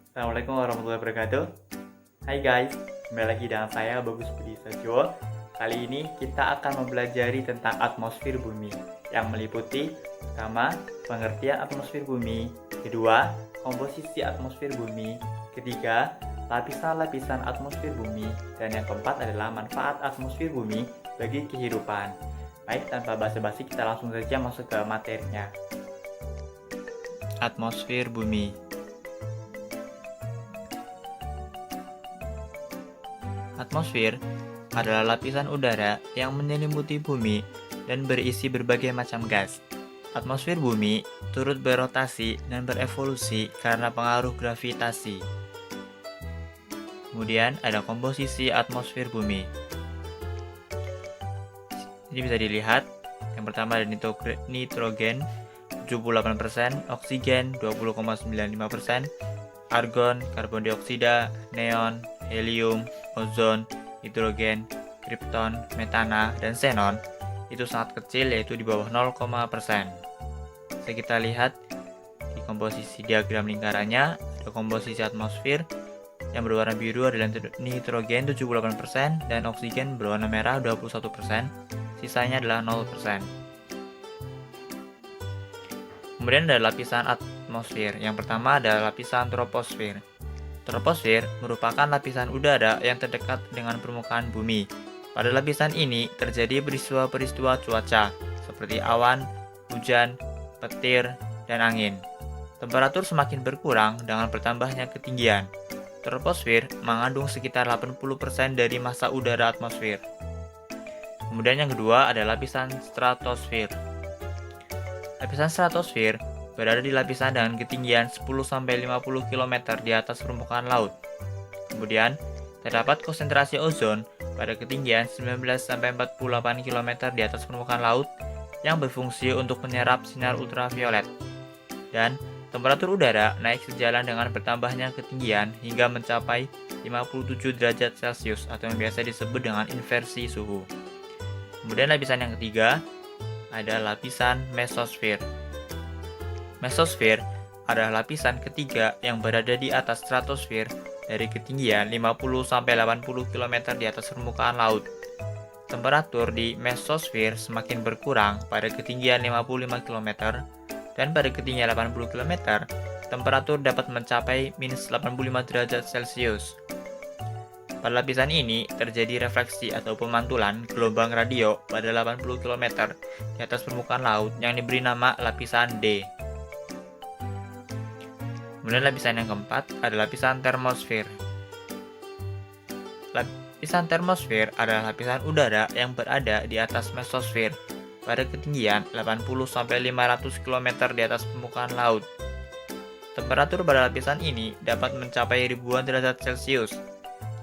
Assalamualaikum warahmatullahi wabarakatuh. Hai guys, kembali lagi dengan saya Bagus Budi Satyo. Kali ini kita akan mempelajari tentang atmosfer bumi yang meliputi pertama, pengertian atmosfer bumi, kedua, komposisi atmosfer bumi, ketiga, lapisan-lapisan atmosfer bumi, dan yang keempat adalah manfaat atmosfer bumi bagi kehidupan. Baik, tanpa basa-basi kita langsung saja masuk ke materinya. Atmosfer bumi. Atmosfer adalah lapisan udara yang menyelimuti bumi dan berisi berbagai macam gas. Atmosfer bumi turut berotasi dan berevolusi karena pengaruh gravitasi. Kemudian ada komposisi atmosfer bumi. Ini bisa dilihat, yang pertama ada nitrogen 78%, oksigen 20,95%, argon, karbon dioksida, neon, helium, ozon, hidrogen, kripton, metana, dan xenon itu sangat kecil, yaitu di bawah 0,%. Bisa kita lihat di komposisi diagram lingkarannya, ada komposisi atmosfer yang berwarna biru adalah nitrogen 78% dan oksigen berwarna merah 21%, sisanya adalah 0%. Kemudian ada lapisan atmosfer. Yang pertama adalah lapisan troposfer. Troposfer merupakan lapisan udara yang terdekat dengan permukaan bumi. Pada lapisan ini terjadi peristiwa-peristiwa cuaca seperti awan, hujan, petir, dan angin. Temperatur semakin berkurang dengan bertambahnya ketinggian. Troposfer mengandung sekitar 80% dari massa udara atmosfer. Kemudian yang kedua adalah lapisan stratosfer. Lapisan stratosfer berada di lapisan dengan ketinggian 10-50 km di atas permukaan laut. Kemudian, terdapat konsentrasi ozon pada ketinggian 19-48 km di atas permukaan laut yang berfungsi untuk menyerap sinar ultraviolet. Dan, temperatur udara naik sejalan dengan bertambahnya ketinggian hingga mencapai 57 derajat Celcius atau yang biasa disebut dengan inversi suhu. Kemudian lapisan yang ketiga ada lapisan mesosfer. Mesosfer adalah lapisan ketiga yang berada di atas stratosfer dari ketinggian 50-80 km di atas permukaan laut. Temperatur di mesosfer semakin berkurang pada ketinggian 55 km dan pada ketinggian 80 km, temperatur dapat mencapai minus 85 derajat Celcius. Pada lapisan ini terjadi refleksi atau pemantulan gelombang radio pada 80 km di atas permukaan laut yang diberi nama lapisan D. Kemudian lapisan yang keempat adalah lapisan termosfer. Lapisan termosfer adalah lapisan udara yang berada di atas mesosfer pada ketinggian 80-500 km di atas permukaan laut. Temperatur pada lapisan ini dapat mencapai ribuan derajat Celcius.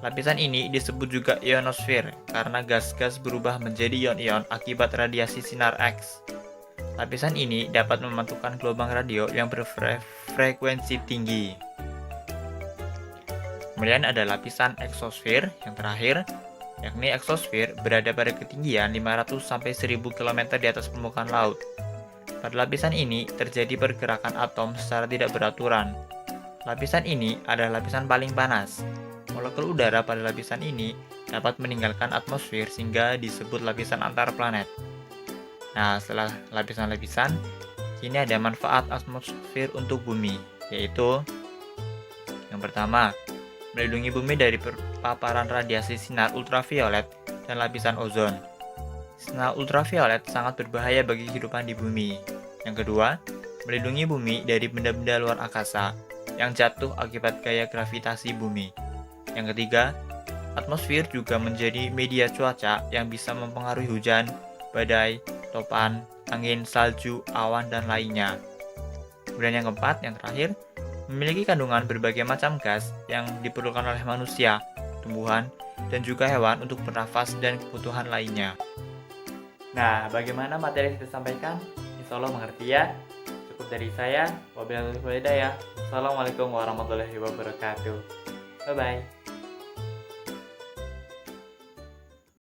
Lapisan ini disebut juga ionosfer karena gas-gas berubah menjadi ion-ion akibat radiasi sinar X. Lapisan ini dapat memantulkan gelombang radio yang berfrekuensi tinggi. Kemudian ada lapisan eksosfer yang terakhir, yakni eksosfer berada pada ketinggian 500-1000 km di atas permukaan laut. Pada lapisan ini terjadi pergerakan atom secara tidak beraturan. Lapisan ini adalah lapisan paling panas. Molekul udara pada lapisan ini dapat meninggalkan atmosfer sehingga disebut lapisan antar planet. Nah, setelah lapisan-lapisan, kini ada manfaat atmosfer untuk bumi, yaitu yang pertama, melindungi bumi dari paparan radiasi sinar ultraviolet dan lapisan ozon. Sinar ultraviolet sangat berbahaya bagi kehidupan di bumi. Yang kedua, melindungi bumi dari benda-benda luar angkasa yang jatuh akibat gaya gravitasi bumi. Yang ketiga, atmosfer juga menjadi media cuaca yang bisa mempengaruhi hujan, badai, topan, angin, salju, awan, dan lainnya. Kemudian yang keempat, yang terakhir, memiliki kandungan berbagai macam gas yang diperlukan oleh manusia, tumbuhan, dan juga hewan untuk bernafas dan kebutuhan lainnya. Nah, bagaimana materi yang saya sampaikan? Insya Allah mengerti ya. Cukup dari saya. Wabillahi taufiq wal hidayah. Assalamualaikum warahmatullahi wabarakatuh. Bye-bye.